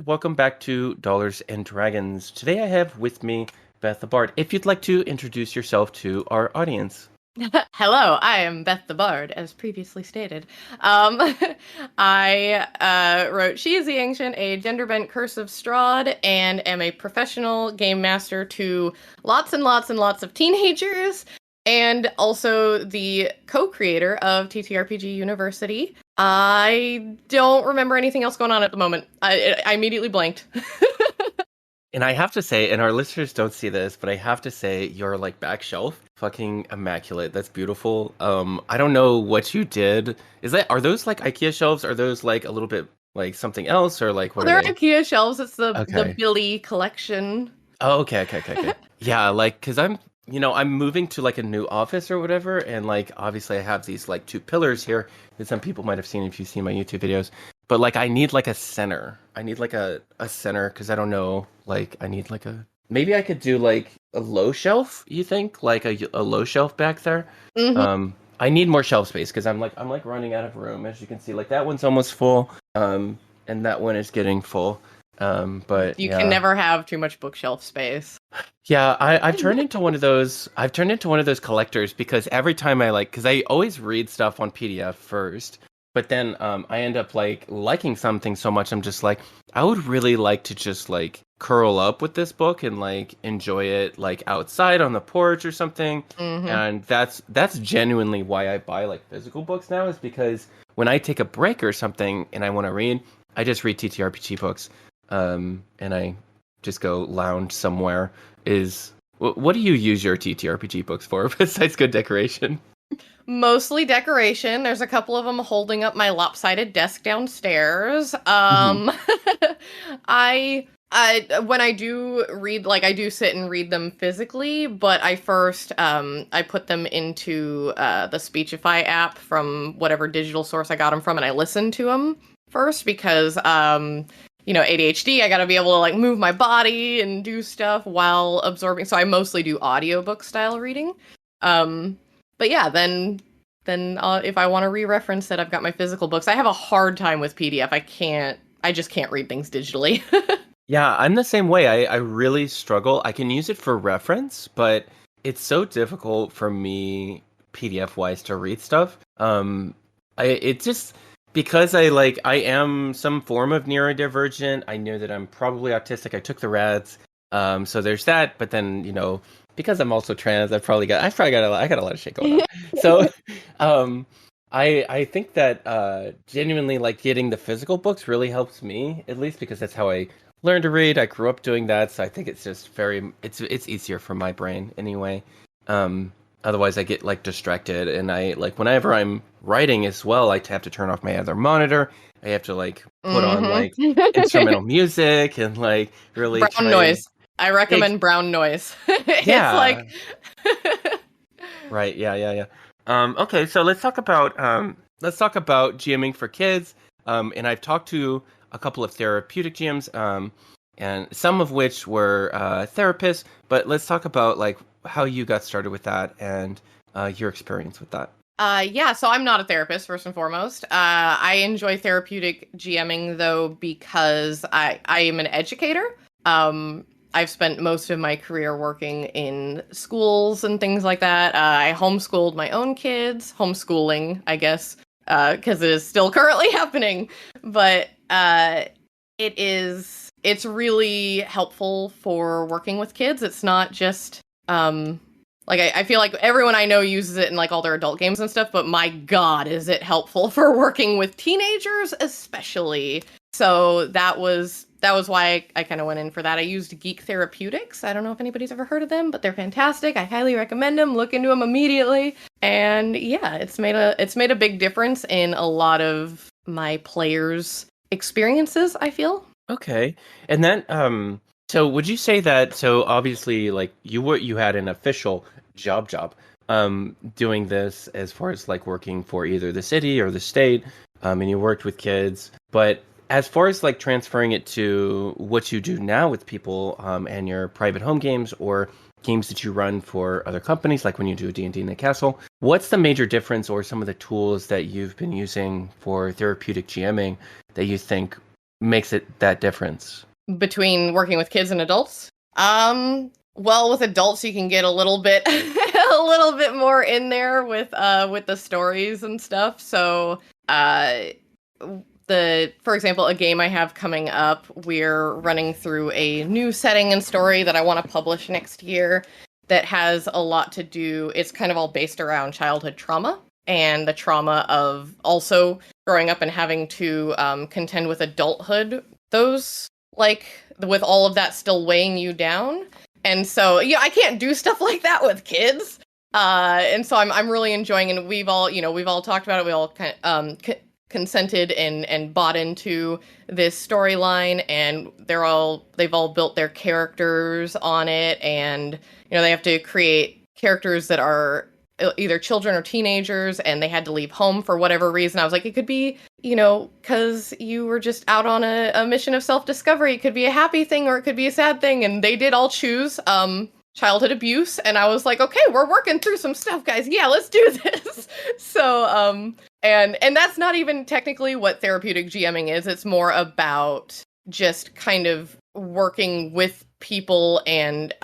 and welcome back to Dollars and Dragons. Today I have with me Beth The Bard. If you'd like to introduce yourself to our audience. Hello, I am Beth The Bard, as previously stated. Um, I wrote She is the Ancient, a gender-bent Curse of Strahd, and am a professional game master to lots and lots and lots of teenagers, and also the co-creator of TTRPG University. I don't remember anything else going on at the moment. I immediately blanked. And I have to say, and our listeners don't see this, but I have to say, your back shelf, fucking immaculate. That's beautiful. I don't know what you did. Are those IKEA shelves? Are those a little bit something else, or what Well, are they're they? IKEA shelves. It's the Okay. Billy collection. Oh, okay. Yeah, because I'm moving to a new office or whatever, and obviously I have these two pillars here that some people might have seen if you've seen my YouTube videos. But I need a center. I need a center because I don't know. I need maybe I could do a low shelf. You think a low shelf back there? Mm-hmm. I need more shelf space because I'm running out of room. As you can see, that one's almost full. And that one is getting full. But You can yeah. never have too much bookshelf space. Yeah, I've turned into one of those. I've turned into one of those collectors because every time because I always read stuff on PDF first, but then I end up liking something so much. I'm just I would really like to just curl up with this book and enjoy it outside on the porch or something. Mm-hmm. And that's genuinely why I buy physical books now, is because when I take a break or something and I want to read, I just read TTRPG books. And I just go lounge somewhere. What do you use your TTRPG books for besides good decoration? Mostly decoration. There's a couple of them holding up my lopsided desk downstairs. Mm-hmm. I when I do read, I do sit and read them physically, but I first I put them into the Speechify app from whatever digital source I got them from, and I listen to them first because ADHD, I gotta be able to move my body and do stuff while absorbing. So I mostly do audiobook style reading. But yeah, then if I want to re-reference it, I've got my physical books. I have a hard time with PDF. I just can't read things digitally. Yeah, I'm the same way. I really struggle. I can use it for reference, but it's so difficult for me PDF wise to read stuff. It just because I am some form of neurodivergent. I know that I'm probably autistic. I took the RADS. So there's that, but then, because I'm also trans, I got a lot of shit going on. So, I think that genuinely getting the physical books really helps me, at least because that's how I learned to read. I grew up doing that, so I think it's just it's easier for my brain anyway. Otherwise I get distracted, and I whenever I'm writing as well, I have to turn off my other monitor. I have to put on instrumental music and really Brown try and noise. I recommend brown noise. It's yeah. Right. Yeah. Okay, so let's talk about GMing for kids. And I've talked to a couple of therapeutic GMs, and some of which were therapists. But let's talk about how you got started with that and your experience with that. Yeah, so I'm not a therapist, first and foremost. I enjoy therapeutic GMing, though, because I am an educator. I've spent most of my career working in schools and things like that. I homeschooled my own kids, homeschooling, I guess, because it is still currently happening. But it's really helpful for working with kids. It's not just, I feel like everyone I know uses it in all their adult games and stuff, but my God, is it helpful for working with teenagers, especially. So that was why I kind of went in for that. I used Geek Therapeutics. I don't know if anybody's ever heard of them, but they're fantastic. I highly recommend them. Look into them immediately. And yeah, it's made a big difference in a lot of my players' experiences, I feel. Okay, and then so would you say that, so obviously you had an official job doing this as far as working for either the city or the state, and you worked with kids, but as far as transferring it to what you do now with people, and your private home games or games that you run for other companies, like when you do D&D in the castle, what's the major difference or some of the tools that you've been using for therapeutic GMing that you think makes it that difference? Between working with kids and adults? Well, with adults you can get a little bit a little bit more in there with the stories and stuff. So, for example, a game I have coming up, we're running through a new setting and story that I want to publish next year that has a lot to do, it's kind of all based around childhood trauma and the trauma of also growing up and having to contend with adulthood. Those, like, with all of that still weighing you down. And so, yeah, I can't do stuff like that with kids. And so I'm really enjoying, and we've all talked about it. We all kind of consented and bought into this storyline, and they've all built their characters on it, and they have to create characters that are either children or teenagers, and they had to leave home for whatever reason. I was like, it could be, because you were just out on a mission of self-discovery. It could be a happy thing or it could be a sad thing. And they did all choose childhood abuse. And I was like, okay, we're working through some stuff, guys. Yeah, let's do this. So, and that's not even technically what therapeutic GMing is. It's more about just kind of working with people and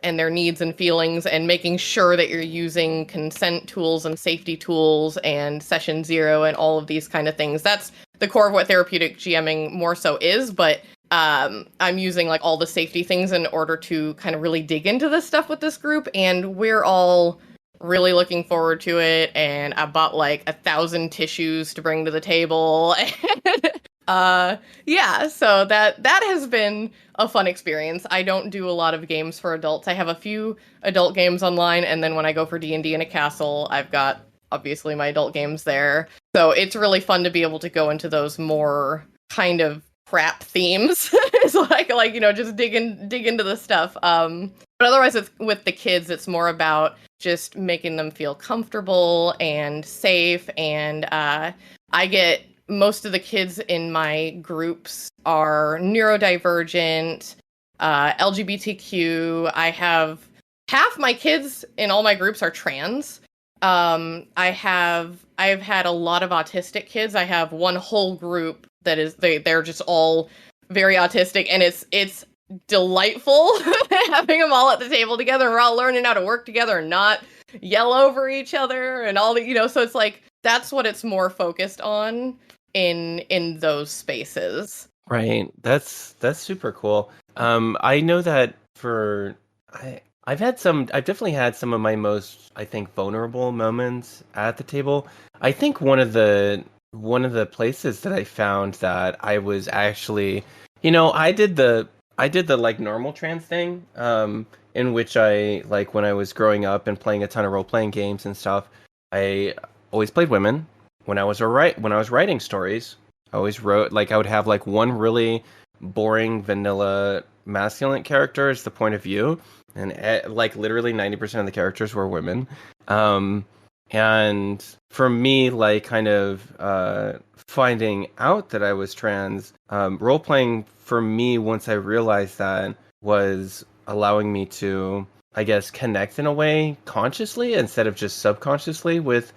their needs and feelings, and making sure that you're using consent tools and safety tools and session zero and all of these kind of things. That's the core of what therapeutic GMing more so is, but I'm using like all the safety things in order to kind of really dig into this stuff with this group, and we're all really looking forward to it. And I bought like 1,000 tissues to bring to the table. Yeah, so that has been a fun experience. I don't do a lot of games for adults. I have a few adult games online, and then when I go for D&D in a castle, I've got obviously my adult games there. So it's really fun to be able to go into those more kind of crap themes. It's like just dig into the stuff. But otherwise with the kids, it's more about just making them feel comfortable and safe. And I get most of the kids in my groups are neurodivergent, LGBTQ. I have half my kids in all my groups are trans. I've had a lot of autistic kids. I have one whole group that is they're just all very autistic, and it's delightful having them all at the table together. We're all learning how to work together and not yell over each other and all the, so it's like that's what it's more focused on in those spaces. Right. That's super cool. I know that I've definitely had some of my most, I think, vulnerable moments at the table. I think one of the places that I found that I was actually, I did the like normal trans thing, in which I, like, when I was growing up and playing a ton of role-playing games and stuff, I always played women. When I was writing stories, I always wrote, like, I would have like one really boring vanilla masculine character as the point of view, and like literally 90% of the characters were women. And for me, like, kind of finding out that I was trans, role playing for me, once I realized that, was allowing me to, I guess, connect in a way consciously instead of just subconsciously with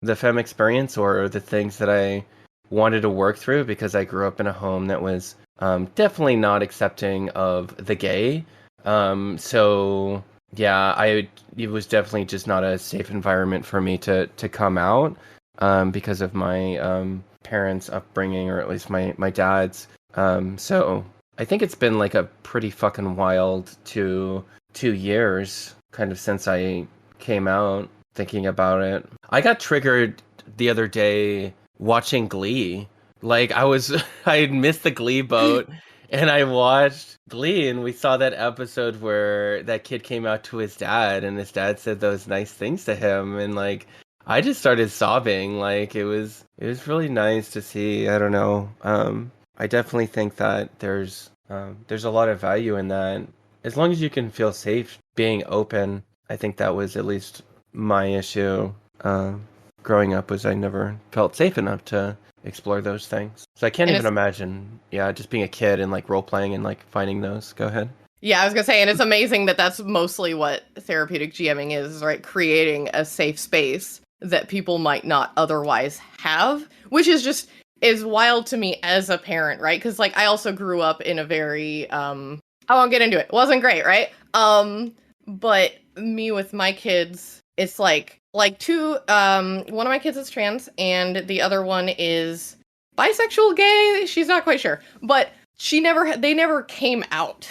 the femme experience or the things that I wanted to work through, because I grew up in a home that was definitely not accepting of the gay. So yeah, it was definitely just not a safe environment for me to come out, because of my parents' upbringing, or at least my dad's. So I think it's been like a pretty fucking wild 2 years kind of since I came out, thinking about it. I got triggered the other day watching Glee. Like, I had missed the Glee boat, and I watched Glee, and we saw that episode where that kid came out to his dad, and his dad said those nice things to him, and like, I just started sobbing. Like, it was really nice to see. I don't know. I definitely think that there's a lot of value in that. As long as you can feel safe being open. I think that was at least my issue growing up, was I never felt safe enough to explore those things. So I can't even imagine, just being a kid and like role playing and like finding those. Go ahead. Yeah, I was gonna say, and it's amazing that that's mostly what therapeutic GMing is, right? Creating a safe space that people might not otherwise have, which is just, is wild to me as a parent, right? Because like I also grew up in a very I won't get into it. It wasn't great, right? But me with my kids, it's like two one of my kids is trans and the other one is bisexual, gay, she's not quite sure. But they never came out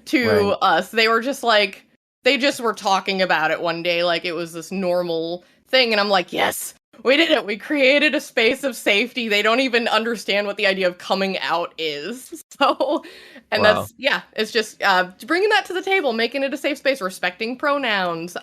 to Right. us. They were just like they just were talking about it one day like it was this normal thing and I'm like, "Yes, we did it. We created a space of safety. They don't even understand what the idea of coming out is." So, and Wow. that's, yeah, it's just bringing that to the table, making it a safe space, respecting pronouns,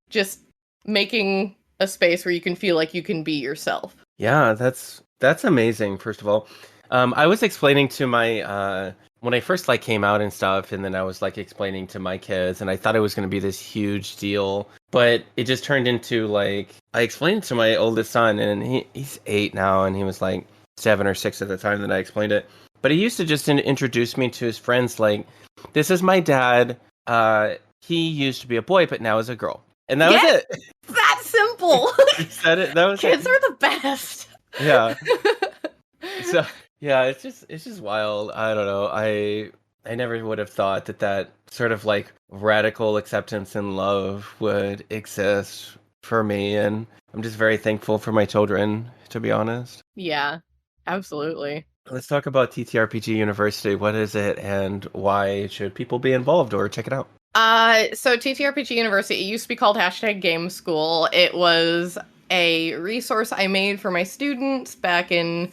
just making a space where you can feel like you can be yourself. Yeah, that's amazing, first of all. I was explaining to my when I first like came out and stuff, and then I was like explaining to my kids, and I thought it was going to be this huge deal, but it just turned into like I explained it to my oldest son, and he's 8 now, and he was like 7 or 6 at the time that I explained it. But he used to just introduce me to his friends, like, "This is my dad. He used to be a boy, but now is a girl," and that was it. That simple. He said it. That was Kids it. are the best. Yeah. So yeah, it's just wild. I don't know. I never would have thought that sort of like radical acceptance and love would exist for me, and I'm just very thankful for my children, to be honest. Yeah, absolutely. Let's talk about TTRPG University. What is it, and why should people be involved or check it out? So TTRPG University, it used to be called #Game School. It was a resource I made for my students back in,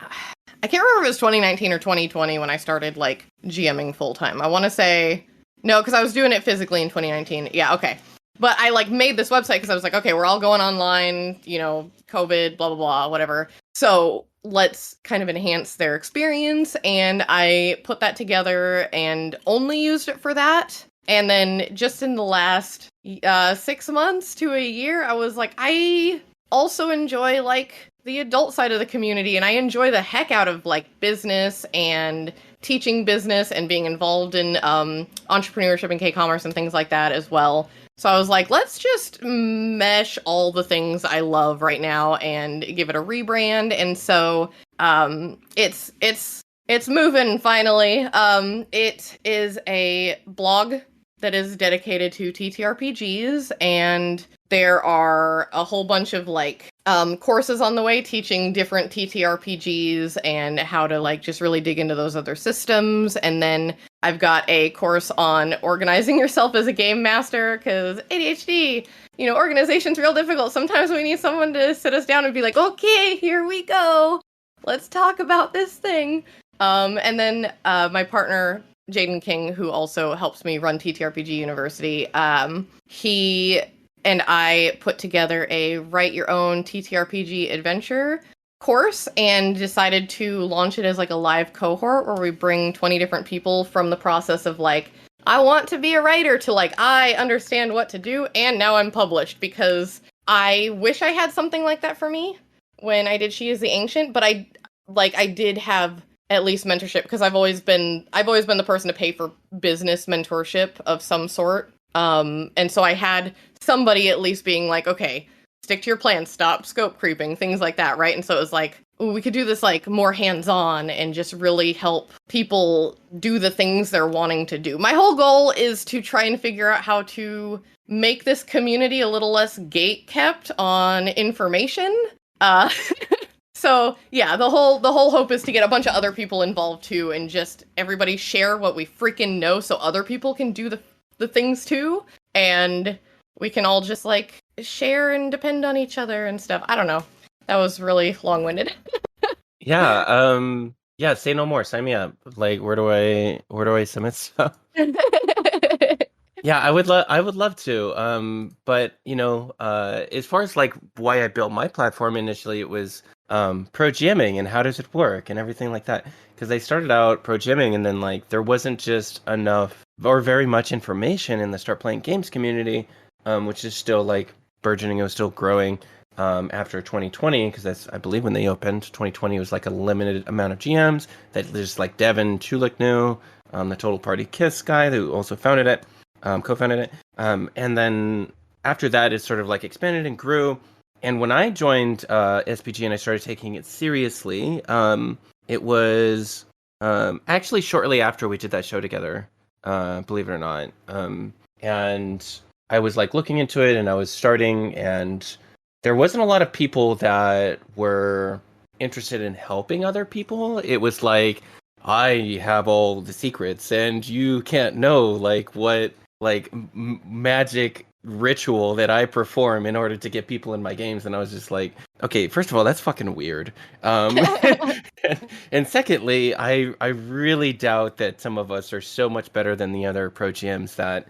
I can't remember if it was 2019 or 2020 when I started like GMing full time. I want to say no, because I was doing it physically in 2019. Yeah, okay. But I like made this website because I was like, okay, we're all going online, you know, COVID, blah, blah, blah, whatever. So let's kind of enhance their experience. And I put that together and only used it for that. And then just in the last 6 months to a year, I was like, I also enjoy like the adult side of the community, and I enjoy the heck out of like business and teaching business and being involved in entrepreneurship and K-commerce and things like that as well. So I was like, let's just mesh all the things I love right now and give it a rebrand. And so it's moving finally. It is a blog that is dedicated to TTRPGs, and there are a whole bunch of like courses on the way teaching different TTRPGs and how to like just really dig into those other systems. And then I've got a course on organizing yourself as a game master, because ADHD, you know, organization's real difficult. Sometimes we need someone to sit us down and be like, okay, here we go. Let's talk about this thing. And then my partner, Jaden King, who also helps me run TTRPG University, he and I put together a write your own TTRPG adventure course and decided to launch it as like a live cohort where we bring 20 different people from the process of like, I want to be a writer to like, I understand what to do and now I'm published, because I wish I had something like that for me when I did She is the Ancient, but I did have at least mentorship, because I've always been the person to pay for business mentorship of some sort. And so I had somebody at least being like, okay, stick to your plan, stop scope creeping, things like that, right? And so it was like, ooh, we could do this like more hands-on and just really help people do the things they're wanting to do. My whole goal is to try and figure out how to make this community a little less gate-kept on information. So yeah, the whole hope is to get a bunch of other people involved too, and just everybody share what we freaking know so other people can do the things too, and we can all just like share and depend on each other and stuff. I don't know. That was really long-winded. Yeah, say no more. Sign me up. Like, where do I submit stuff? Yeah, I would love to. But you know, as far as like why I built my platform initially, it was pro GMing and how does it work and everything like that. Because I started out pro GMing and then like there wasn't just enough or very much information in the Start Playing Games community, which is still like burgeoning. It was still growing after 2020, because that's, I believe, when they opened. 2020 was like a limited amount of GMs that just like Devin Chulik knew, the Total Party Kiss guy who also founded it. Co-founded it, and then after that, it sort of like expanded and grew. And when I joined SPG and I started taking it seriously, it was actually shortly after we did that show together, believe it or not. And I was like looking into it and I was starting, and there wasn't a lot of people that were interested in helping other people. It was like, I have all the secrets and you can't know like what like magic ritual that I perform in order to get people in my games. And I was just like, okay, first of all, that's fucking weird. And secondly, I really doubt that some of us are so much better than the other pro GMs that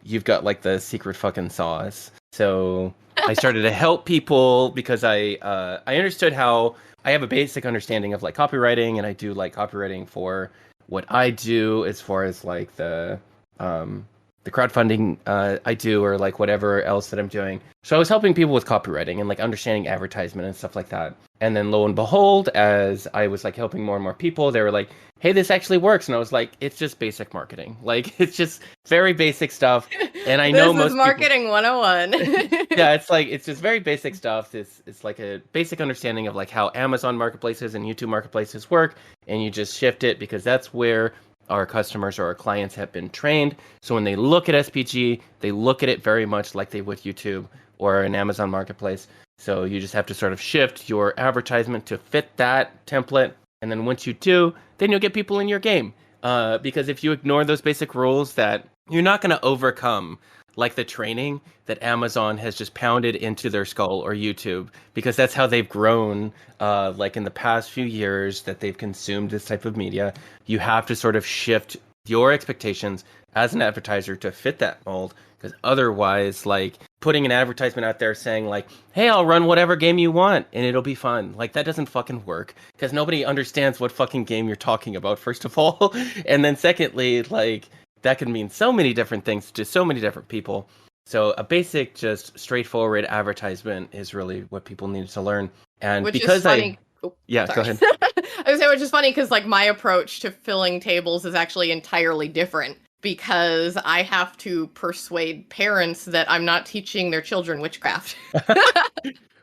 you've got like the secret fucking sauce. So I started to help people because I understood how I have a basic understanding of like copywriting, and I do like copywriting for what I do as far as like the crowdfunding I do, or like whatever else that I'm doing. So I was helping people with copywriting and like understanding advertisement and stuff like that. And then lo and behold, as I was like helping more and more people, they were like, hey, this actually works. And I was like, it's just basic marketing. Like, it's just very basic stuff. And I know most This is marketing 101. Yeah, it's just very basic stuff. It's like a basic understanding of like how Amazon marketplaces and YouTube marketplaces work. And you just shift it because that's where our customers or our clients have been trained. So when they look at SPG, they look at it very much like they would YouTube or an Amazon marketplace. So you just have to sort of shift your advertisement to fit that template. And then once you do, then you'll get people in your game. Because if you ignore those basic rules, that you're not going to overcome like the training that Amazon has just pounded into their skull, or YouTube, because that's how they've grown, like in the past few years that they've consumed this type of media. You have to sort of shift your expectations as an advertiser to fit that mold, because otherwise, like putting an advertisement out there saying like, hey, I'll run whatever game you want and it'll be fun. Like that doesn't fucking work, because nobody understands what fucking game you're talking about, first of all. And then secondly, like that can mean so many different things to so many different people. So a basic, just straightforward advertisement is really what people need to learn. And Which because is funny. Yeah, go ahead. I was saying, which is funny because like my approach to filling tables is actually entirely different, because I have to persuade parents that I'm not teaching their children witchcraft.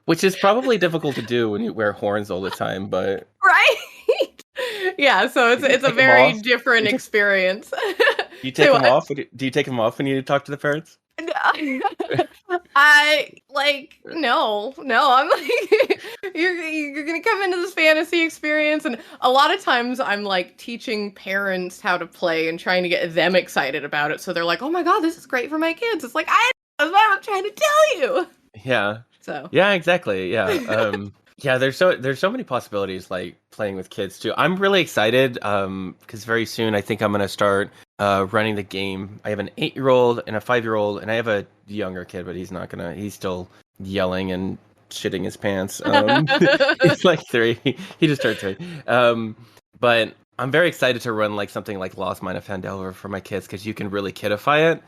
Which is probably difficult to do when you wear horns all the time, but right. Yeah, so it's a very different experience. Do you take them off? Do you take them off when you talk to the parents? I like no. I'm like you're gonna come into this fantasy experience, and a lot of times I'm like teaching parents how to play and trying to get them excited about it. So they're like, "Oh my god, this is great for my kids." It's like that's what I'm trying to tell you. Yeah. So yeah, exactly. Yeah. Yeah, there's so many possibilities like playing with kids too. I'm really excited because very soon I think I'm gonna start running the game. I have an 8-year-old and a 5-year-old, and I have a younger kid, but he's still yelling and shitting his pants. He's like 3. He just turned 3. But I'm very excited to run like something like Lost Mine of Fandelver for my kids, because you can really kidify it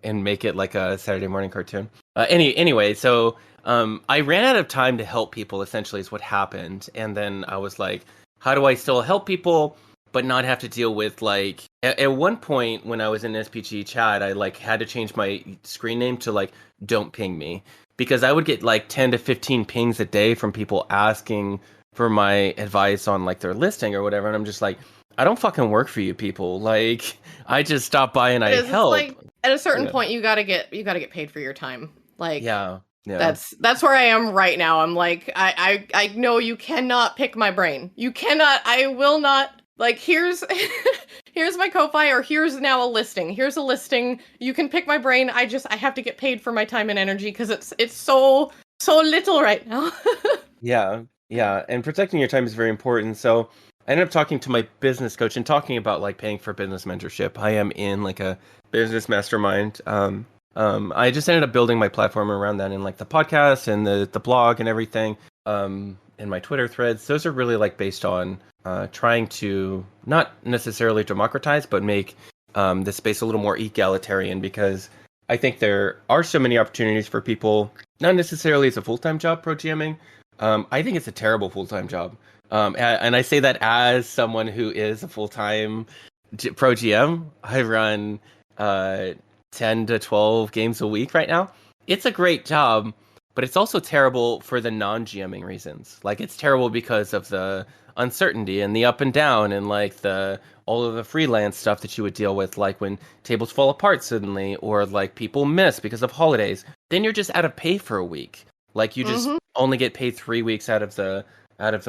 and make it like a Saturday morning cartoon. Anyway, so I ran out of time to help people, essentially, is what happened. And then I was like, how do I still help people but not have to deal with like at one point when I was in SPG chat, I like had to change my screen name to like don't ping me, because I would get like 10 to 15 pings a day from people asking for my advice on like their listing or whatever, and I'm just like, I don't fucking work for you people. Like I just stop by and I help. Like, at a certain point you gotta get paid for your time. Like yeah. That's where I am right now. I'm like, I know you cannot pick my brain. You cannot. I will not. Like, here's my Ko-Fi, or here's now a listing. Here's a listing. You can pick my brain. I have to get paid for my time and energy, because it's so little right now. Yeah. And protecting your time is very important. So I ended up talking to my business coach and talking about like paying for business mentorship. I am in like a business mastermind. I just ended up building my platform around that, in like the podcast and the blog and everything, and my Twitter threads. Those are really like based on trying to not necessarily democratize, but make the space a little more egalitarian, because I think there are so many opportunities for people, not necessarily as a full-time job, pro GMing. I think it's a terrible full-time job. And I say that as someone who is a full-time pro GM. I run 10 to 12 games a week right now. It's a great job, but it's also terrible for the non-GMing reasons. Like it's terrible because of the uncertainty and the up and down and like the all of the freelance stuff that you would deal with, like when tables fall apart suddenly or like people miss because of holidays. Then you're just out of pay for a week. Like you just only get paid 3 weeks out of the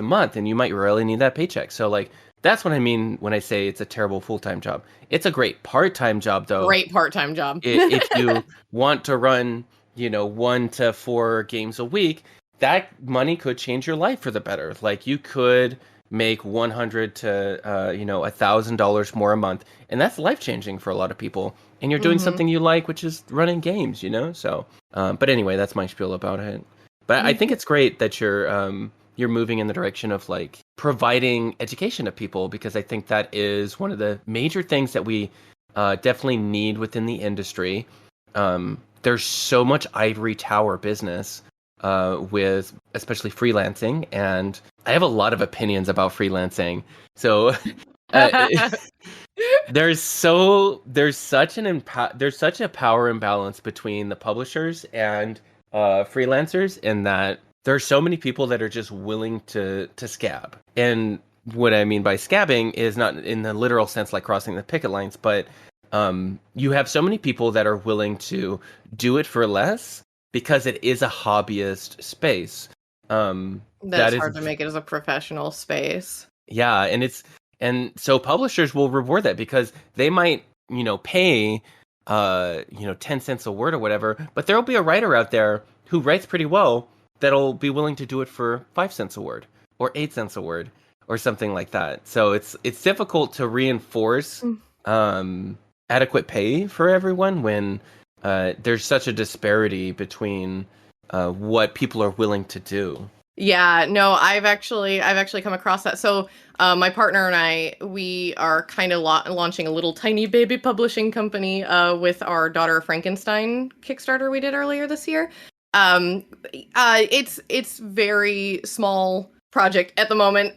month, and you might really need that paycheck. So like that's what I mean when I say it's a terrible full-time job. It's a great part-time job though. Great part-time job. If you want to run, 1 to 4 games a week, that money could change your life for the better. Like you could make $100 to $1,000 more a month, and that's life-changing for a lot of people. And you're doing something you like, which is running games, So, but anyway, that's my spiel about it. But I think it's great that you're moving in the direction of like providing education to people, because I think that is one of the major things that we definitely need within the industry. There's so much ivory tower business with especially freelancing, and I have a lot of opinions about freelancing. So there's such a power imbalance between the publishers and freelancers, in that there's so many people that are just willing to scab. And what I mean by scabbing is not in the literal sense like crossing the picket lines, but you have so many people that are willing to do it for less because it is a hobbyist space. That's hard to make it as a professional space. Yeah, and so publishers will reward that because they might, pay 10 cents a word or whatever, but there'll be a writer out there who writes pretty well that'll be willing to do it for 5 cents a word or 8 cents a word or something like that. So it's difficult to reinforce adequate pay for everyone when there's such a disparity between what people are willing to do. Yeah, no, I've actually come across that. So my partner and I, we are kind of launching a little tiny baby publishing company with our Daughter of Frankenstein Kickstarter we did earlier this year. It's very small project at the moment.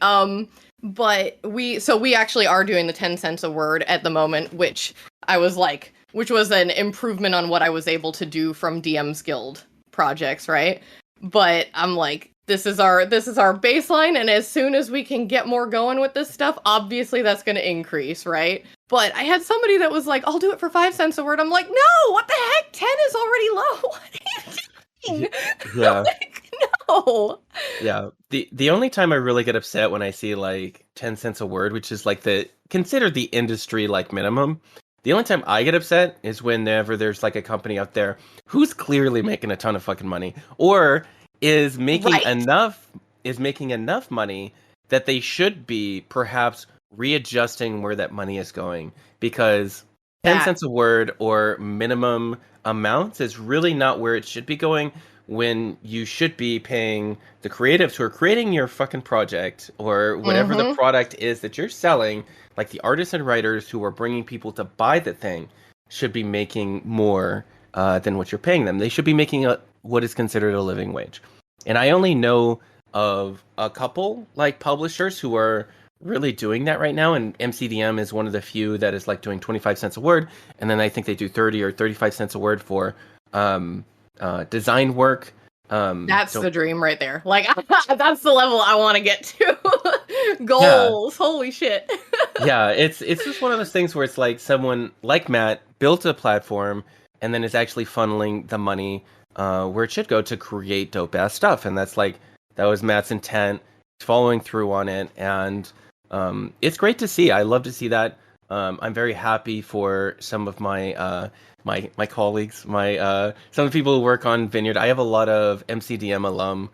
But we actually are doing the 10 cents a word at the moment, which was an improvement on what I was able to do from DM's Guild projects, right? But I'm like, this is our baseline, and as soon as we can get more going with this stuff, obviously that's going to increase, right? But I had somebody that was like, I'll do it for 5 cents a word. I'm like, no, what the heck? 10 is already low. What are you doing? Yeah. Like, no. Yeah. The only time I really get upset when I see like 10 cents a word, which is like considered the industry like minimum. The only time I get upset is whenever there's like a company out there who's clearly making a ton of fucking money, or is making enough money that they should be perhaps readjusting where that money is going, because 10 cents a word or minimum amounts is really not where it should be going, when you should be paying the creatives who are creating your fucking project or whatever the product is that you're selling. Like the artists and writers who are bringing people to buy the thing should be making more than what you're paying them. They should be making what is considered a living wage. And I only know of a couple like publishers who are really doing that right now. And MCDM is one of the few that is like doing 25 cents a word. And then I think they do 30 or 35 cents a word for design work. That's the dream right there. Like, that's the level I want to get to. Goals. Yeah. Holy shit. Yeah, it's just one of those things where it's like someone like Matt built a platform and then is actually funneling the money where it should go to create dope ass stuff. And that was Matt's intent, following through on it. And it's great to see. I love to see that. I'm very happy for some of my my colleagues, some of the people who work on Vineyard. I have a lot of MCDM alum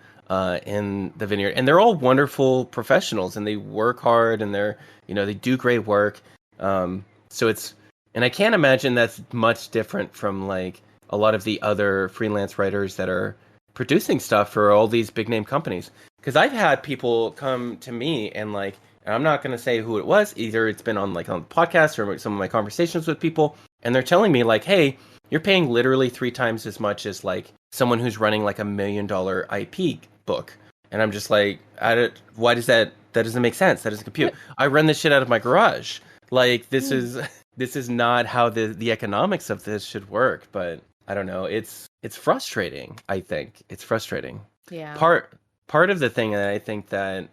in the Vineyard, and they're all wonderful professionals, and they work hard, and they do great work. So and I can't imagine that's much different from like a lot of the other freelance writers that are producing stuff for all these big name companies. Because I've had people come to me and I'm not going to say who it was. Either it's been on the podcast or some of my conversations with people, and they're telling me like, hey, you're paying literally 3 times as much as like someone who's running like $1 million IP book. And I'm just like, why does that doesn't make sense. That doesn't compute. I run this shit out of my garage. Like this is not how the economics of this should work. But I don't know. It's frustrating. I think it's frustrating. Yeah. Part of the thing that I think that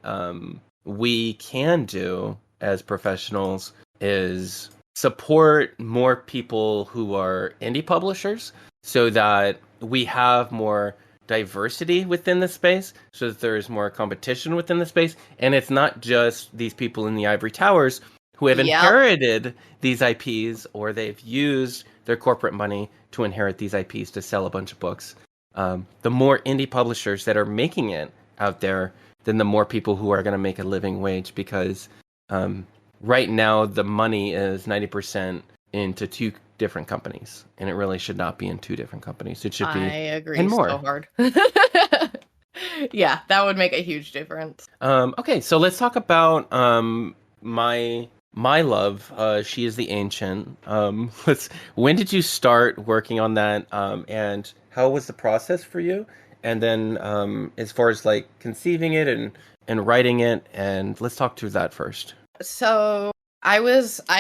we can do as professionals is support more people who are indie publishers so that we have more diversity within the space, so that there's more competition within the space, and it's not just these people in the ivory towers who have Yep. inherited these IPs, or they've used their corporate money to inherit these IPs to sell a bunch of books. The more indie publishers that are making it out there, then the more people who are going to make a living wage, because right now the money is 90% into two different companies, and it really should not be in two different companies. It should be I agree in more. so hard. Yeah, that would make a huge difference. Okay, so let's talk about my love. She is the Ancient. When did you start working on that? And how was the process for you? And then as far as like conceiving it and writing it, and let's talk through that first. So I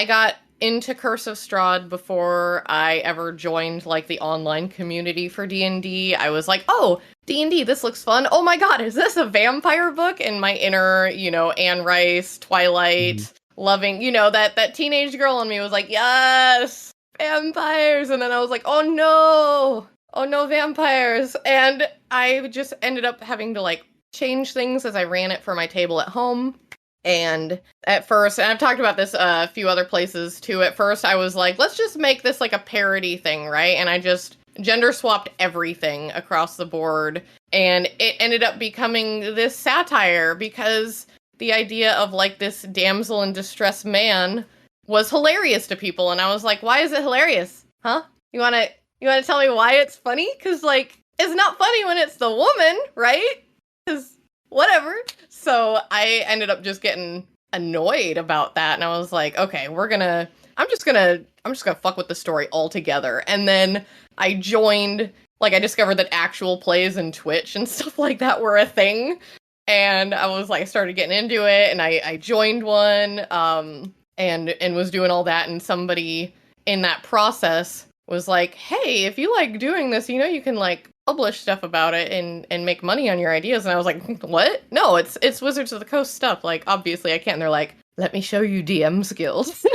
got into Curse of Strahd before I ever joined like the online community for D&D. I was like, oh, D&D, this looks fun. Oh my god, is this a vampire book? And my inner, Anne Rice, Twilight, loving, that teenage girl in me was like, yes, vampires. And then I was like, oh no, vampires. And I just ended up having to like change things as I ran it for my table at home. And at first, and I've talked about this a few other places too, at first I was like, let's just make this like a parody thing, right? And I just gender swapped everything across the board, and it ended up becoming this satire because the idea of like this damsel in distress man was hilarious to people, and I was like, why is it hilarious? Huh? You wanna tell me why it's funny? Because like, it's not funny when it's the woman, right? Because whatever. So I ended up just getting annoyed about that, and I was like, okay, I'm just gonna fuck with the story altogether. And then I joined, like, I discovered that actual plays and Twitch and stuff like that were a thing, and I was like, started getting into it, and I joined one, and was doing all that, and somebody in that process was like, hey, if you like doing this, you can like publish stuff about it and make money on your ideas. And I was like, what? No, it's Wizards of the Coast stuff. Like, obviously I can't. And they're like, let me show you DM skills.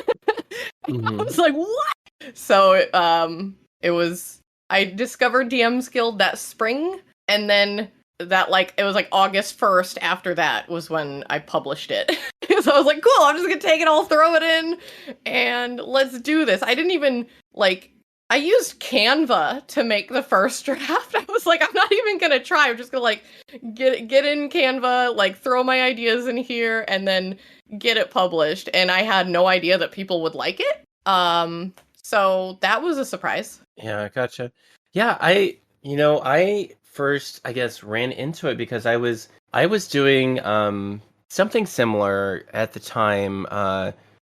I was like, what? So I discovered DM Guild that spring, and then that like it was like August 1st after that was when I published it. So I was like, cool, I'm just gonna take it all, throw it in, and let's do this. I didn't even like I used Canva to make the first draft. I was like, I'm not even gonna try. I'm just gonna like get in Canva, like throw my ideas in here, and then get it published. And I had no idea that people would like it. So that was a surprise. Yeah, gotcha. Yeah, I first, I guess, ran into it because I was doing something similar at the time.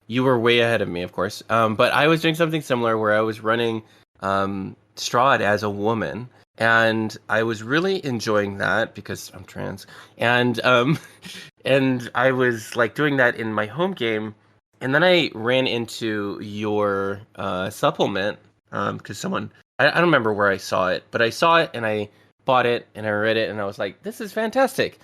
You were way ahead of me, of course. But I was doing something similar where I was running Strahd as a woman, and I was really enjoying that because I'm trans. And and I was like doing that in my home game, and then I ran into your supplement because I don't remember where I saw it, but I saw it and I bought it and I read it and I was like, this is fantastic.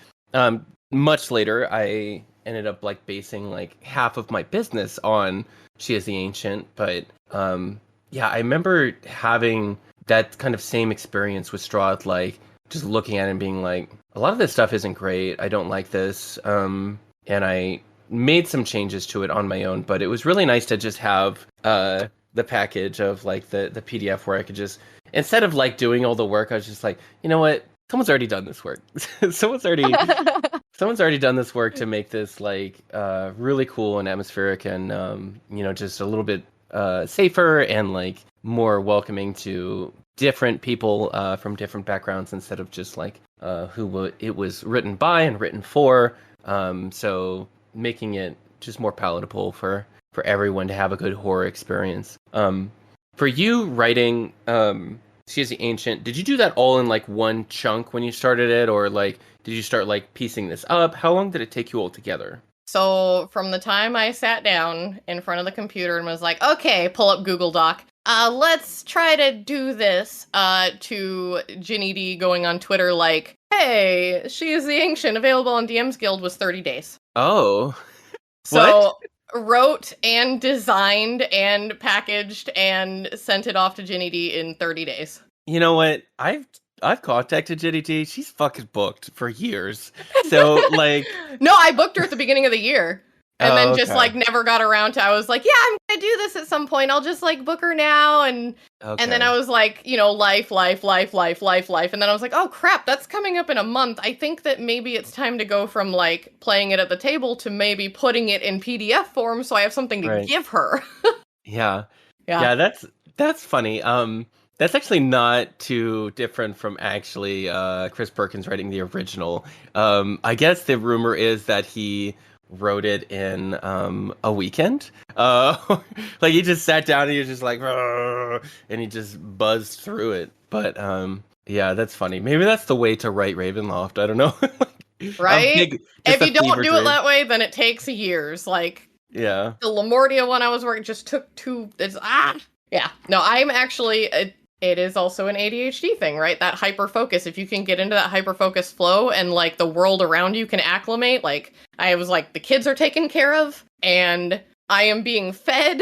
Much later, I ended up like basing like half of my business on She is the Ancient, but yeah, I remember having that kind of same experience with Strahd, like just looking at it and being like, a lot of this stuff isn't great. I don't like this. And I made some changes to it on my own, but it was really nice to just have the package of like the PDF where I could just, instead of like doing all the work, I was just like, you know what? Someone's already done this work. Someone's already done this work to make this like really cool and atmospheric and just a little bit safer and like more welcoming to different people from different backgrounds instead of just like who it was written by and written for. So making it just more palatable for everyone to have a good horror experience. For you writing She is the Ancient, did you do that all in like one chunk when you started it, or like did you start like piecing this up? How long did it take you all together? So from the time I sat down in front of the computer and was like, okay, pull up Google Doc, let's try to do this, to Ginny D going on Twitter like, hey, She is the Ancient, available on DM's Guild, was 30 days. Oh. So, wrote and designed and packaged and sent it off to Ginny D in 30 days. You know what? I've contacted Ginny D. She's fucking booked for years. So, like... No, I booked her at the beginning of the year. And then just, okay. like, never got around to... I was like, yeah, I'm gonna do this at some point. I'll just, like, book her now. And then I was like, you know, life. And then I was like, oh, crap, that's coming up in a month. I think that maybe it's time to go from, like, playing it at the table to maybe putting it in PDF form so I have something to give her. Yeah, that's funny. That's actually not too different from actually Chris Perkins writing the original. I guess the rumor is that he wrote it in a weekend. Like he just sat down and he was just like, and he just buzzed through it. But yeah, that's funny. Maybe that's the way to write Ravenloft. I don't know. Right? If you don't do it that way, then it takes years. Like, yeah, the Lamortia one I was working just took yeah. No, I'm actually... It is also an ADHD thing, right? That hyper focus. If you can get into that hyper focus flow and like the world around you can acclimate, like I was like, the kids are taken care of and I am being fed.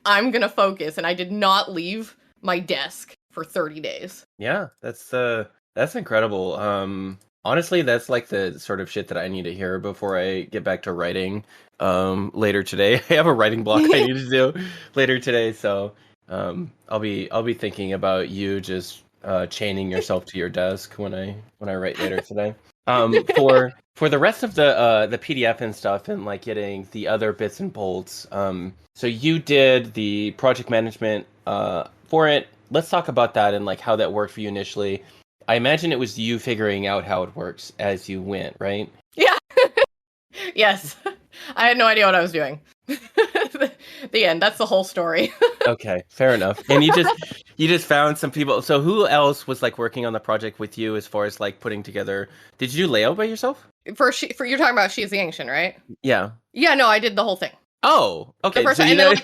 I'm gonna focus, and I did not leave my desk for 30 days. Yeah, that's incredible. Honestly, that's like the sort of shit that I need to hear before I get back to writing later today. I have a writing block I need to do later today, so I'll be thinking about you just chaining yourself to your desk when I write later today. For the rest of the PDF and stuff, and like getting the other bits and bolts. So you did the project management for it. Let's talk about that and like how that worked for you initially. I imagine it was you figuring out how it works as you went, right? Yeah. Yes. I had no idea what I was doing. The end. That's the whole story. Okay, fair enough. And you just found some people. So who else was like working on the project with you as far as like putting together? Did you do layout by yourself? For you're talking about She is the Ancient, right? Yeah. Yeah. No, I did the whole thing. Oh, okay. The first time, and then like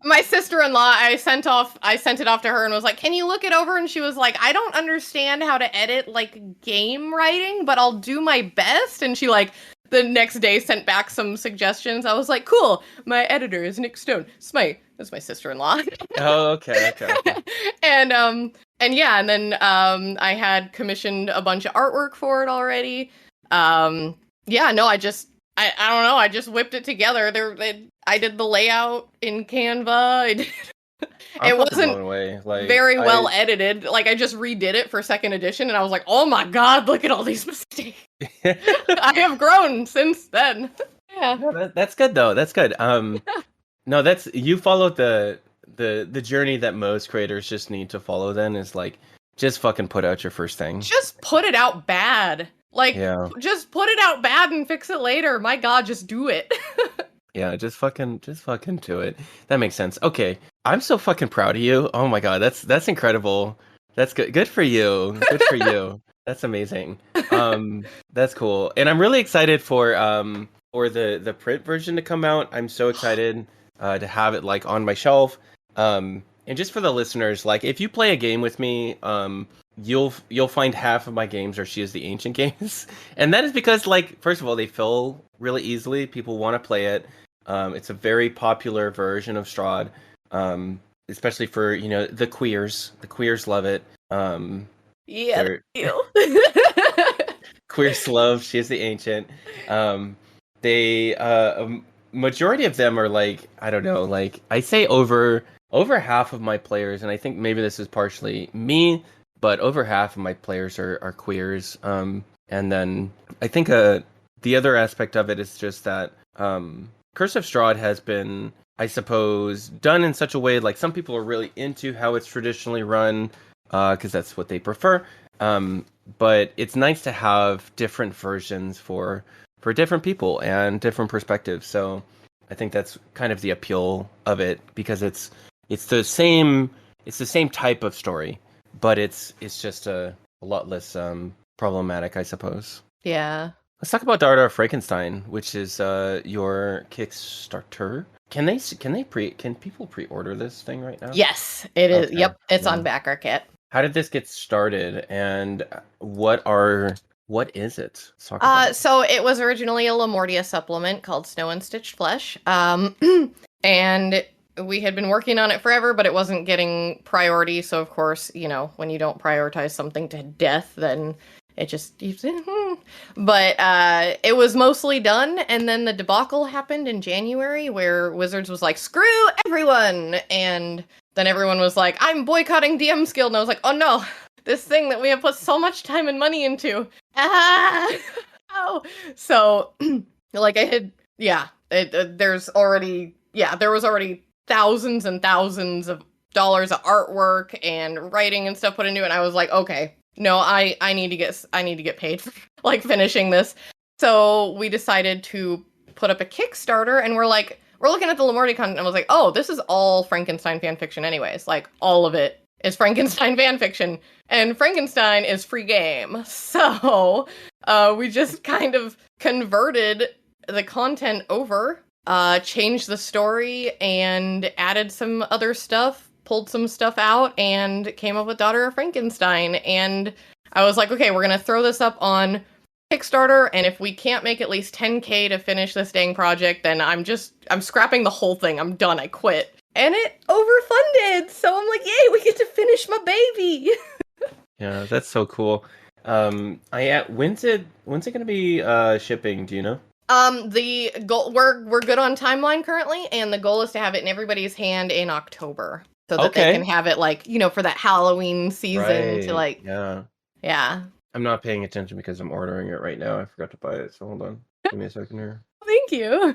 my sister-in-law, I sent it off to her and was like, "Can you look it over?" And she was like, "I don't understand how to edit like game writing, but I'll do my best." And she like the next day sent back some suggestions. I was like, "Cool. My editor is Nick Stone. That's my sister-in-law." Oh, okay. And yeah, and then I had commissioned a bunch of artwork for it already. Yeah, no, I don't know. I just whipped it together. I did the layout in Canva. It wasn't very well edited. Like, I just redid it for second edition, and I was like, oh my god, look at all these mistakes. I have grown since then. Yeah. No, that's good, though. That's good. No, you followed the journey that most creators just need to follow then, is like, just fucking put out your first thing. Just put it out bad. Like, just put it out bad and fix it later. My god, just do it. Yeah, just fucking do it. That makes sense. Okay, I'm so fucking proud of you. Oh my god, that's incredible. That's good. Good for you. Good for you. That's amazing. That's cool. And I'm really excited for the print version to come out. I'm so excited to have it like on my shelf. And just for the listeners, like if you play a game with me, you'll find half of my games are She is the Ancient games. And that is because, like, first of all, they fill really easily. People want to play it. It's a very popular version of Strahd, especially for, the queers. The queers love it. Yeah. Queers love She is the Ancient. Majority of them are like, I don't know, like I say over half of my players, and I think maybe this is partially me, but over half of my players are queers. And then I think the other aspect of it is just that Curse of Strahd has been, I suppose, done in such a way, like some people are really into how it's traditionally run, because that's what they prefer. But it's nice to have different versions for different people and different perspectives. So I think that's kind of the appeal of it, because it's the same type of story, but it's just a lot less problematic, I suppose. Yeah. Let's talk about Daughter of Frankenstein, which is your Kickstarter. Can people pre-order this thing right now? Yes, it is. Okay. Yep, it's Yeah. on BackerKit. How did this get started, and what is it? Let's talk about it. So it was originally a Lamortia supplement called Snow and Stitched Flesh. And we had been working on it forever, but it wasn't getting priority. So of course, when you don't prioritize something to death, then it just but it was mostly done, and then the debacle happened in January where Wizards was like, screw everyone, and then everyone was like, I'm boycotting DM's Guild, and I was like, oh no, this thing that we have put so much time and money into. Oh. So like I had, there was already thousands and thousands of dollars of artwork and writing and stuff put into it, and I was like, okay, no, I need to get paid for like finishing this. So we decided to put up a Kickstarter, and we're looking at the Lamortia content, and I was like, oh, this is all Frankenstein fanfiction anyways. Like, all of it is Frankenstein fanfiction, and Frankenstein is free game. So we just kind of converted the content over, changed the story, and added some other stuff, pulled some stuff out, and came up with Daughter of Frankenstein. And I was like, okay, we're going to throw this up on Kickstarter, and if we can't make at least 10K to finish this dang project, then I'm scrapping the whole thing. I'm done. I quit. And it overfunded, so I'm like, yay, we get to finish my baby. Yeah, that's so cool. When's it gonna be shipping? Do you know? The goal, we're good on timeline currently, and the goal is to have it in everybody's hand in October, so that they can have it for that Halloween season to yeah. I'm not paying attention because I'm ordering it right now. I forgot to buy it, so hold on. Give me a second here. Thank you.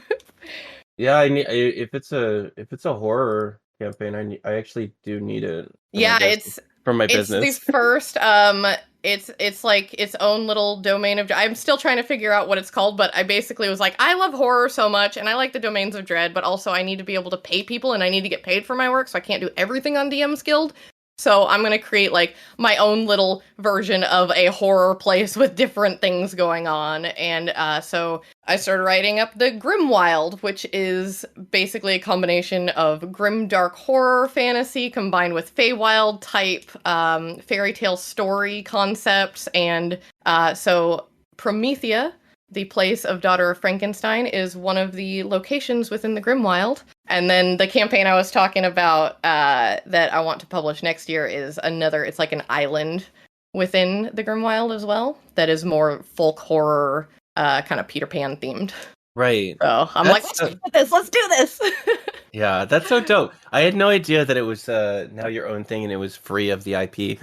Yeah, if it's a horror campaign, I actually do need it. Yeah, it's for my business. It's the first it's like its own little domain of. I'm still trying to figure out what it's called, but I basically was like, I love horror so much, and I like the domains of dread, but also I need to be able to pay people, and I need to get paid for my work, so I can't do everything on DM's Guild. So I'm gonna create my own little version of a horror place with different things going on, and so I started writing up the Grimwild, which is basically a combination of grimdark horror fantasy combined with Feywild type fairy tale story concepts, and so Promethea, the place of Daughter of Frankenstein, is one of the locations within the Grimwild. And then the campaign I was talking about that I want to publish next year is it's like an island within the Grimwild as well, that is more folk horror, kind of Peter Pan themed. Right. So I'm let's do this. Yeah, that's so dope. I had no idea that it was now your own thing and it was free of the IP.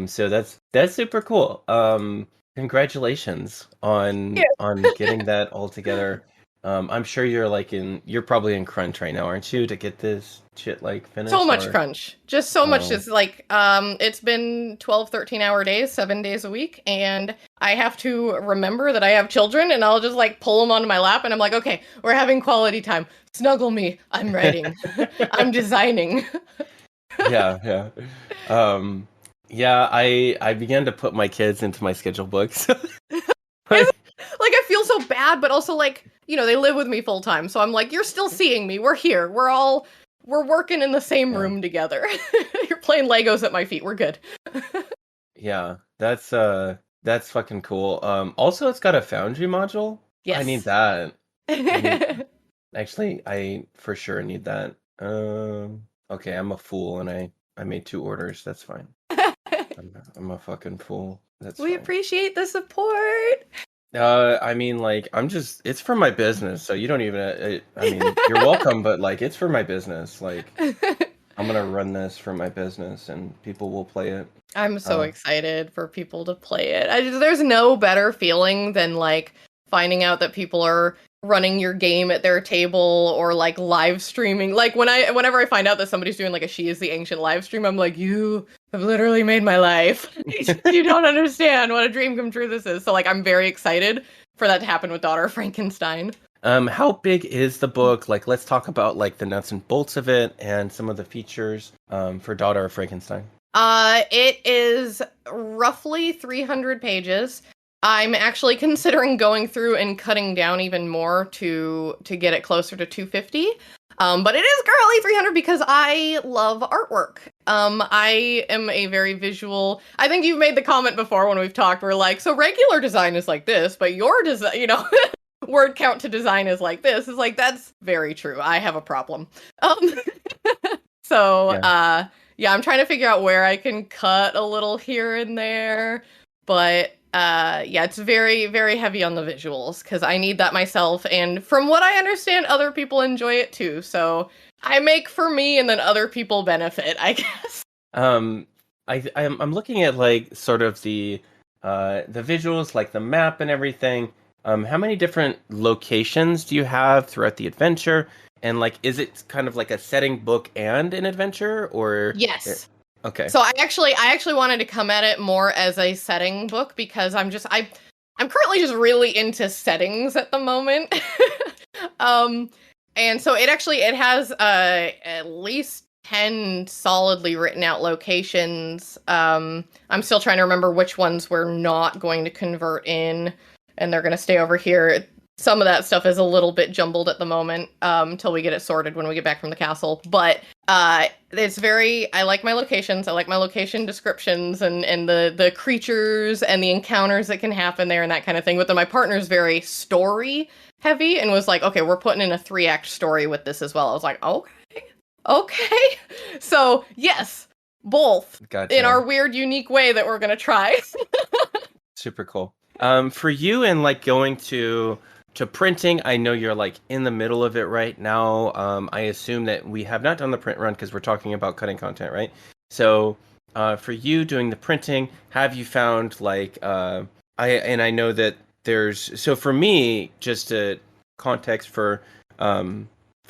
So that's super cool. Congratulations on getting that all together. I'm sure you're probably in crunch right now, aren't you, to get this shit finished? So much crunch. Just so much. Just it's been 12, 13-hour days, 7 days a week, and I have to remember that I have children, and I'll just pull them onto my lap, and I'm like, okay, we're having quality time. Snuggle me. I'm writing. I'm designing. Yeah. Yeah, I began to put my kids into my schedule books. I feel so bad, but also they live with me full time. So I'm like, you're still seeing me. We're here. We're working in the same room together. You're playing Legos at my feet. We're good. Yeah, that's fucking cool. Also, it's got a Foundry module. Yes. I need that. Actually, I for sure need that. Okay, I'm a fool, and I made 2 orders. That's fine. I'm a fucking fool. We appreciate the support. it's for my business, so you don't even, you're welcome, but it's for my business. I'm gonna run this for my business and people will play it. I'm so excited for people to play it. There's no better feeling than finding out that people are running your game at their table or live streaming. Whenever I find out that somebody's doing a She is the Ancient live stream, I'm like, you have literally made my life. You don't understand what a dream come true this is. So I'm very excited for that to happen with Daughter of Frankenstein. How big is the book? Let's talk about the nuts and bolts of it and some of the features for Daughter of Frankenstein. It is roughly 300 pages. I'm actually considering going through and cutting down even more to get it closer to 250. But it is currently 300 because I love artwork. I am a very visual. I think you've made the comment before when we've talked. We're like, so regular design is like this, but your design, word count to design is like this. It's like, that's very true. I have a problem. So, yeah, I'm trying to figure out where I can cut a little here and there, but yeah, it's very, very heavy on the visuals because I need that myself. And from what I understand, other people enjoy it too. So I make for me and then other people benefit, I guess. I'm looking at like sort of the visuals, like the map and everything. How many different locations do you have throughout the adventure? And like, is it kind of like a setting book and an adventure, or? Yes. Okay. So I actually wanted to come at it more as a setting book because I'm currently just really into settings at the moment. And so it has at least 10 solidly written out locations. I'm still trying to remember which ones we're not going to convert in and they're going to stay over here. Some of that stuff is a little bit jumbled at the moment until we get it sorted when we get back from the castle. But it's very, I like my locations. I like my location descriptions and the creatures and the encounters that can happen there and that kind of thing. But then my partner's very story heavy and was like, okay, we're putting in a 3-act story with this as well. I was like, okay. So yes, both Gotcha. in our weird, unique way that we're going to try. Super cool. For you and like going to printing, I know you're like in the middle of it right now. I assume that we have not done the print run because we're talking about cutting content, right? So for you doing the printing, have you found like I know that there's, so for me, just a context for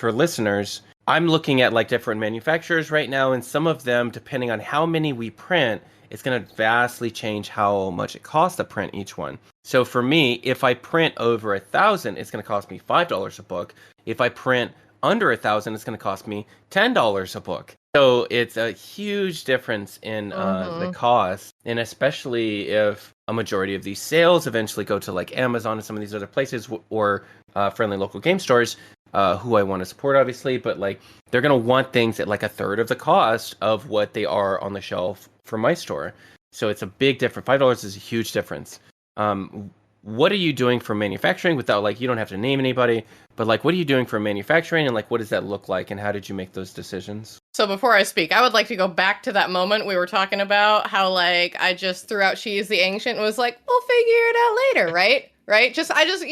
listeners, I'm looking at like different manufacturers right now, and some of them, depending on how many we print, it's going to vastly change how much it costs to print each one. So for me, if I print over 1,000, it's going to cost me $5 a book. If I print under 1,000, it's going to cost me $10 a book. So it's a huge difference in the cost, and especially if a majority of these sales eventually go to like Amazon and some of these other places or friendly local game stores, who I want to support, obviously, but like they're going to want things at like a third of the cost of what they are on the shelf for my store. So it's a big difference. $5 is a huge difference. What are you doing for manufacturing without like, you don't have to name anybody, but like, what are you doing for manufacturing and like, what does that look like and how did you make those decisions? So before I speak, I would like to go back to that moment we were talking about how like, I just threw out She is the Ancient and was like, we'll figure it out later, right? Right? I just,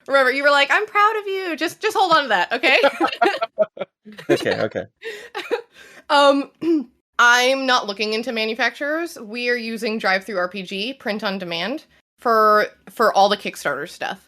remember you were like, I'm proud of you. Just hold on to that. Okay. Okay. I'm not looking into manufacturers. We are using Drive-Thru RPG, print on demand, for all the Kickstarter stuff.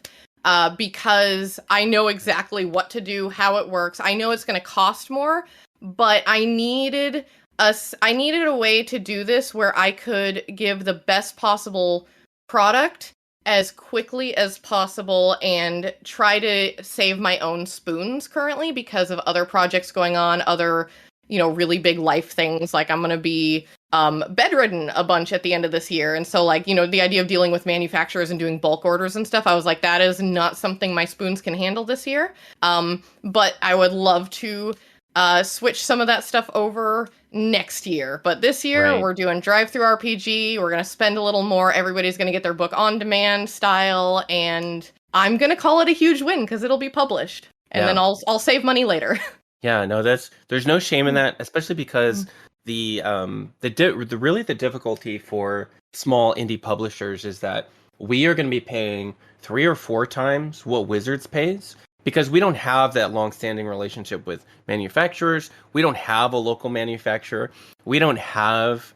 Because I know exactly what to do, how it works. I know it's going to cost more, but I needed a way to do this where I could give the best possible product as quickly as possible and try to save my own spoons currently because of other projects going on, other really big life things. Like I'm going to be bedridden a bunch at the end of this year. And so like, the idea of dealing with manufacturers and doing bulk orders and stuff, I was like, that is not something my spoons can handle this year. But I would love to switch some of that stuff over next year. But this year we're doing Drive-Thru RPG. We're going to spend a little more. Everybody's going to get their book on demand style. And I'm going to call it a huge win because it'll be published. And then I'll save money later. Yeah, no, there's no shame in that, especially because the difficulty for small indie publishers is that we are going to be paying 3 or 4 times what Wizards pays because we don't have that long-standing relationship with manufacturers. We don't have a local manufacturer. We don't have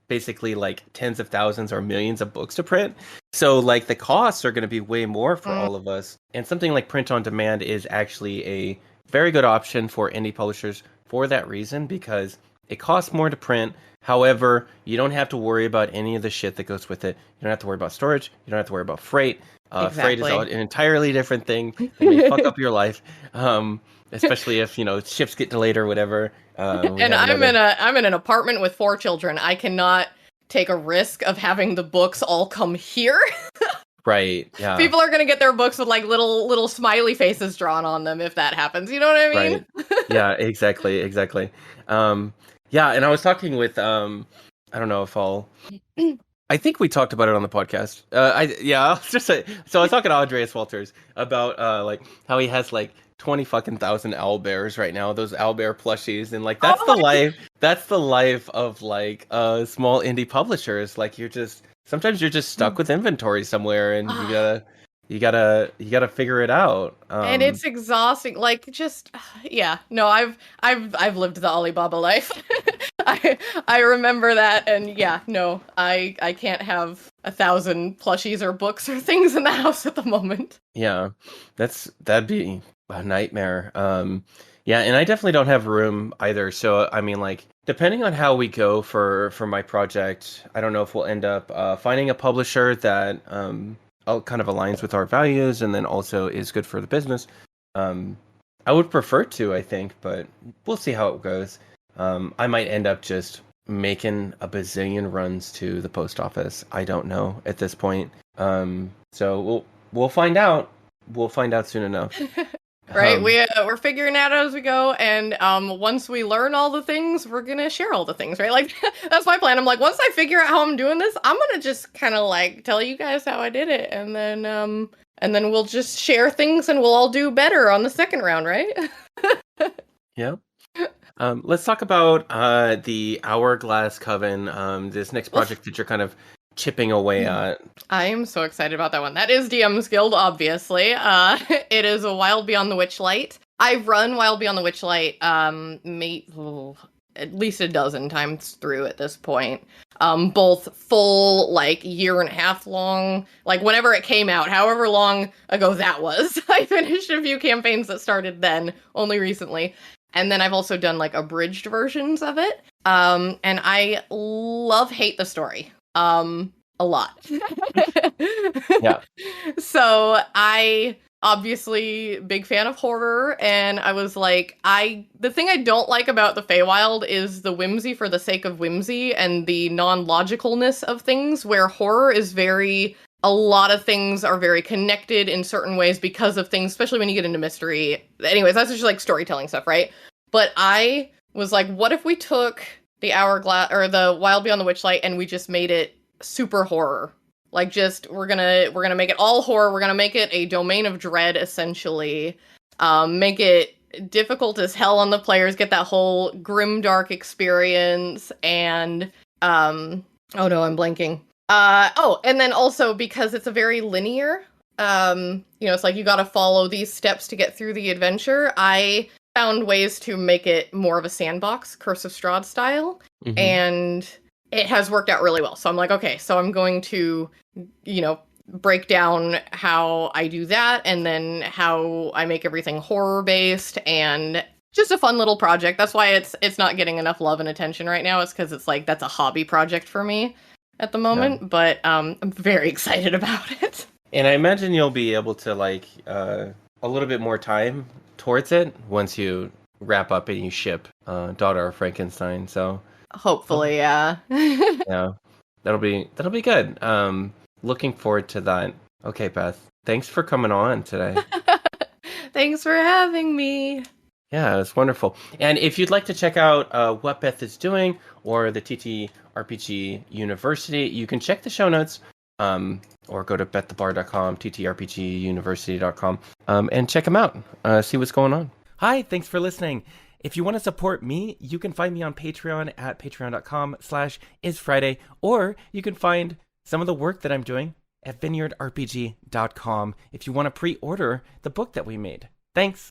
basically like tens of thousands or millions of books to print. So like the costs are going to be way more for all of us. And something like print on demand is actually a very good option for indie publishers for that reason, because it costs more to print. However, you don't have to worry about any of the shit that goes with it. You don't have to worry about storage. You don't have to worry about freight. Exactly. Freight is an entirely different thing. It may fuck up your life, especially if ships get delayed or whatever. And I'm in an apartment with 4 children. I cannot take a risk of having the books all come here. Right. Yeah. People are gonna get their books with like little smiley faces drawn on them if that happens. You know what I mean? Right. Yeah, exactly. Yeah, and I was talking with I don't know if I'll I think we talked about it on the podcast. I was just say, so I was talking to Andreas Walters about like how he has like 20 fucking thousand owlbears right now, those owlbear plushies, and like that's Oh my the life of like small indie publishers. Like sometimes you're just stuck with inventory somewhere, and you gotta figure it out. And it's exhausting. Like just yeah. No, I've lived the Alibaba life. I remember that, and yeah, no, I can't have 1,000 plushies or books or things in the house at the moment. Yeah, that'd be a nightmare. Yeah, and I definitely don't have room either. So I mean, like, depending on how we go for my project, I don't know if we'll end up finding a publisher that kind of aligns with our values and then also is good for the business. I would prefer to, I think, but we'll see how it goes. I might end up just making a bazillion runs to the post office. I don't know at this point. So we'll find out. We'll find out soon enough. Right, we're figuring out as we go, and once we learn all the things, we're gonna share all the things, right? Like that's my plan. I'm like, once I figure out how I'm doing this, I'm gonna just kind of like tell you guys how I did it, and then we'll just share things, and we'll all do better on the second round, right? Yeah. Let's talk about the Hourglass Coven. This next project that you're kind of chipping away at. I am so excited about that one. That is DM's Guild, obviously. It is a Wild Beyond the Witchlight. I've run Wild Beyond the Witchlight at least a dozen times through at this point. Both full, like, year and a half long, like, whenever it came out, however long ago that was. I finished a few campaigns that started then, only recently. And then I've also done, like, abridged versions of it. And I hate the story. A lot. Yeah. So I obviously big fan of horror, and I was like, the thing I don't like about the Feywild is the whimsy for the sake of whimsy and the non-logicalness of things, where horror is a lot of things are very connected in certain ways because of things, especially when you get into mystery. Anyways, that's just like storytelling stuff, right? But I was like, what if we took the Hourglass or the Wild Beyond the Witchlight and we just made it super horror? Like, just we're gonna make it all horror. We're gonna make it a domain of dread, essentially. Make it difficult as hell on the players. Get that whole grim dark experience. And oh no, I'm blanking. And then also because it's a very linear. It's like you got to follow these steps to get through the adventure. I found ways to make it more of a sandbox, Curse of Strahd style, and it has worked out really well. So I'm like, okay, so I'm going to, break down how I do that, and then how I make everything horror based, and just a fun little project. That's why it's not getting enough love and attention right now. It's because it's like that's a hobby project for me at the moment, but I'm very excited about it. And I imagine you'll be able to like a little bit more time towards it once you wrap up and you ship Daughter of Frankenstein. So hopefully, yeah. Yeah, that'll be good. Looking forward to that. Okay, Beth, thanks for coming on today. Thanks for having me. Yeah, it's wonderful. And if you'd like to check out what Beth is doing or the TTRPG University, you can check the show notes or go to beththebard.com, ttrpguniversity.com, and check them out. See what's going on. Hi, thanks for listening. If you want to support me, you can find me on Patreon at patreon.com/isfriday, or you can find some of the work that I'm doing at vineyardrpg.com if you want to pre-order the book that we made. Thanks.